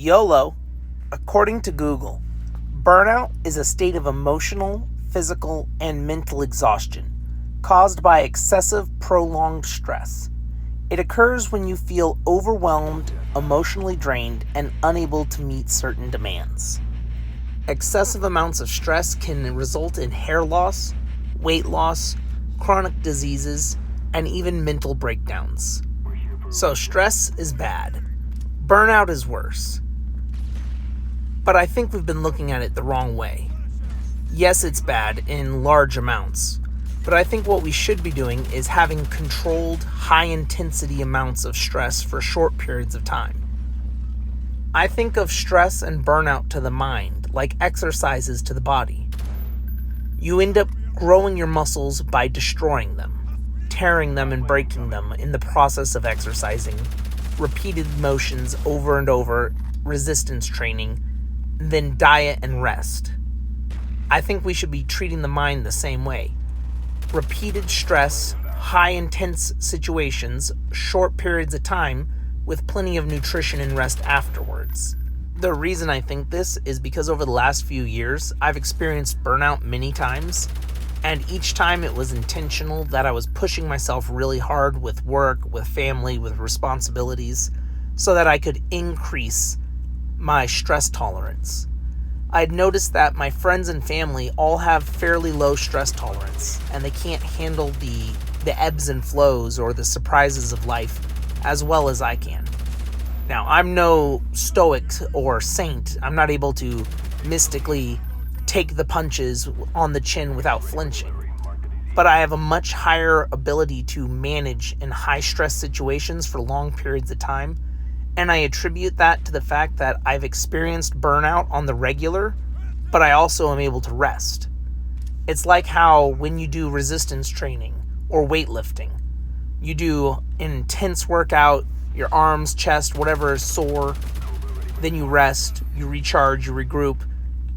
YOLO, according to Google, burnout is a state of emotional, physical, and mental exhaustion caused by excessive, prolonged stress. It occurs when you feel overwhelmed, emotionally drained, and unable to meet certain demands. Excessive amounts of stress can result in hair loss, weight loss, chronic diseases, and even mental breakdowns. So stress is bad. Burnout is worse. But I think we've been looking at it the wrong way. Yes, it's bad in large amounts, but I think what we should be doing is having controlled, high-intensity amounts of stress for short periods of time. I think of stress and burnout to the mind like exercises to the body. You end up growing your muscles by destroying them, tearing them and breaking them in the process of exercising, repeated motions over and over, resistance training, then diet and rest. I think we should be treating the mind the same way. Repeated stress, high intense situations, short periods of time, with plenty of nutrition and rest afterwards. The reason I think this is because over the last few years, I've experienced burnout many times, and each time it was intentional that I was pushing myself really hard with work, with family, with responsibilities, so that I could increase my stress tolerance. I'd noticed that my friends and family all have fairly low stress tolerance, and they can't handle the ebbs and flows or the surprises of life as well as I can. Now, I'm no stoic or saint. I'm not able to mystically take the punches on the chin without flinching. But I have a much higher ability to manage in high stress situations for long periods of time, and I attribute that to the fact that I've experienced burnout on the regular, but I also am able to rest. It's like how when you do resistance training or weightlifting, you do an intense workout, your arms, chest, whatever is sore, then you rest, you recharge, you regroup,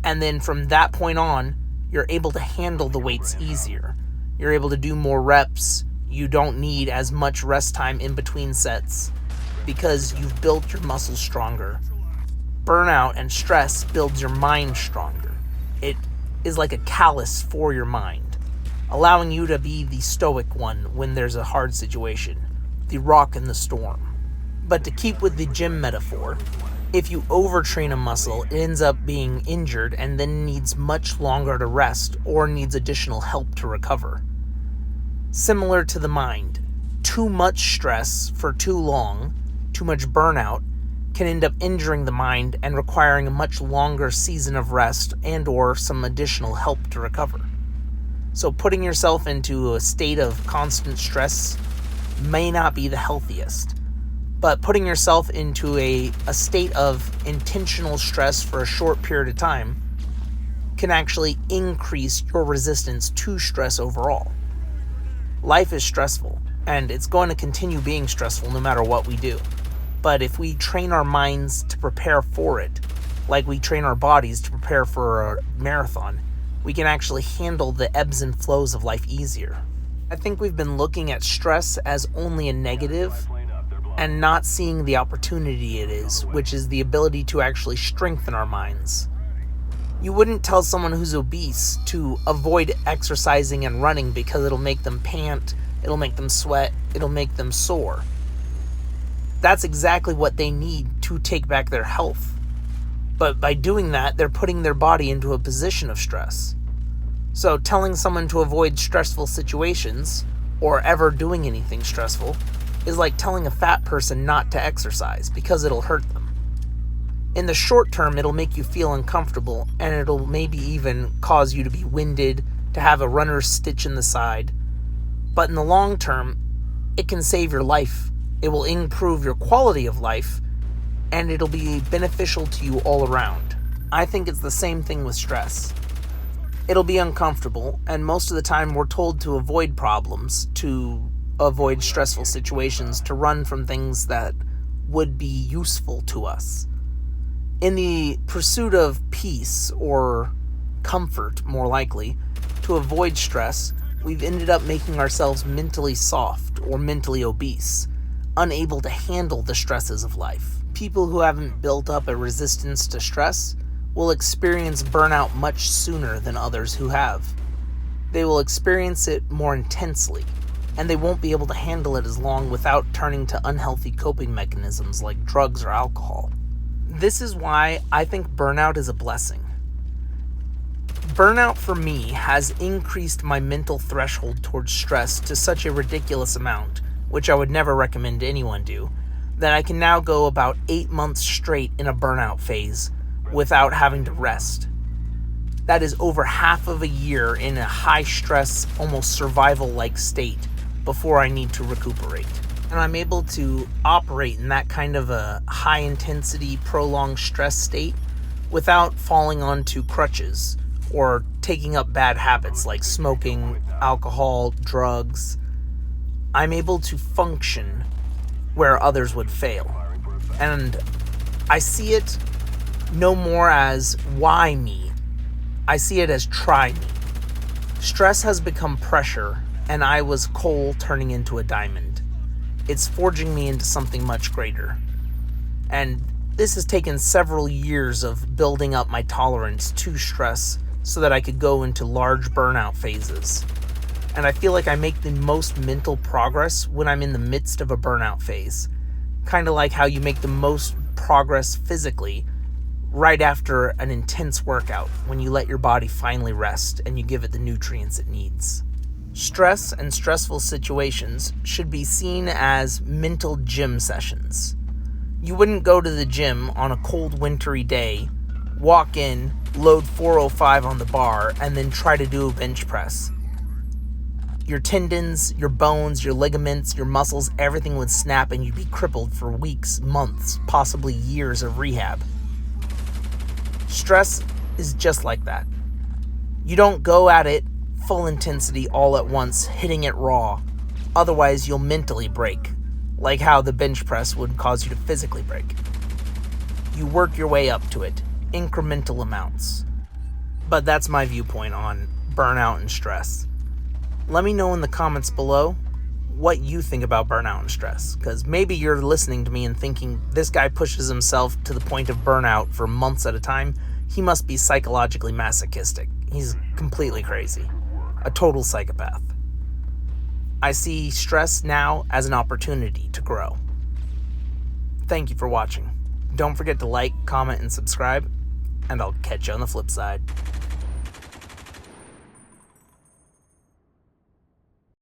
and then from that point on, you're able to handle the weights easier. You're able to do more reps. You don't need as much rest time in between sets because you've built your muscles stronger. Burnout and stress builds your mind stronger. It is like a callus for your mind, allowing you to be the stoic one when there's a hard situation, the rock in the storm. But to keep with the gym metaphor, if you overtrain a muscle, it ends up being injured and then needs much longer to rest or needs additional help to recover. Similar to the mind, too much stress for too long, too much burnout, can end up injuring the mind and requiring a much longer season of rest and or some additional help to recover. So putting yourself into a state of constant stress may not be the healthiest, but putting yourself into a state of intentional stress for a short period of time can actually increase your resistance to stress overall. Life is stressful, and it's going to continue being stressful no matter what we do. But if we train our minds to prepare for it, like we train our bodies to prepare for a marathon, we can actually handle the ebbs and flows of life easier. I think we've been looking at stress as only a negative and not seeing the opportunity it is, which is the ability to actually strengthen our minds. You wouldn't tell someone who's obese to avoid exercising and running because it'll make them pant, it'll make them sweat, it'll make them sore. That's exactly what they need to take back their health. But by doing that, they're putting their body into a position of stress. So telling someone to avoid stressful situations, or ever doing anything stressful, is like telling a fat person not to exercise because it'll hurt them. In the short term, it'll make you feel uncomfortable, and it'll maybe even cause you to be winded, to have a runner's stitch in the side. But in the long term, it can save your life. It will improve your quality of life, and it'll be beneficial to you all around. I think it's the same thing with stress. It'll be uncomfortable, and most of the time we're told to avoid problems, to avoid stressful situations, to run from things that would be useful to us. In the pursuit of peace, or comfort more likely, to avoid stress, we've ended up making ourselves mentally soft or mentally obese, unable to handle the stresses of life. People who haven't built up a resistance to stress will experience burnout much sooner than others who have. They will experience it more intensely, and they won't be able to handle it as long without turning to unhealthy coping mechanisms like drugs or alcohol. This is why I think burnout is a blessing. Burnout for me has increased my mental threshold towards stress to such a ridiculous amount, which I would never recommend anyone do, that I can now go about 8 months straight in a burnout phase without having to rest. That is over half of a year in a high stress, almost survival-like state before I need to recuperate. And I'm able to operate in that kind of a high intensity, prolonged stress state without falling onto crutches or taking up bad habits like smoking, alcohol, drugs. I'm able to function where others would fail. And I see it no more as why me. I see it as try me. Stress has become pressure, and I was coal turning into a diamond. It's forging me into something much greater. And this has taken several years of building up my tolerance to stress so that I could go into large burnout phases. And I feel like I make the most mental progress when I'm in the midst of a burnout phase. Kind of like how you make the most progress physically right after an intense workout, when you let your body finally rest and you give it the nutrients it needs. Stress and stressful situations should be seen as mental gym sessions. You wouldn't go to the gym on a cold, wintry day, walk in, load 405 on the bar, and then try to do a bench press. Your tendons, your bones, your ligaments, your muscles, everything would snap and you'd be crippled for weeks, months, possibly years of rehab. Stress is just like that. You don't go at it full intensity all at once, hitting it raw. Otherwise, you'll mentally break, like how the bench press would cause you to physically break. You work your way up to it, incremental amounts. But that's my viewpoint on burnout and stress. Let me know in the comments below what you think about burnout and stress, because maybe you're listening to me and thinking, this guy pushes himself to the point of burnout for months at a time. He must be psychologically masochistic. He's completely crazy. A total psychopath. I see stress now as an opportunity to grow. Thank you for watching. Don't forget to like, comment, and subscribe, and I'll catch you on the flip side.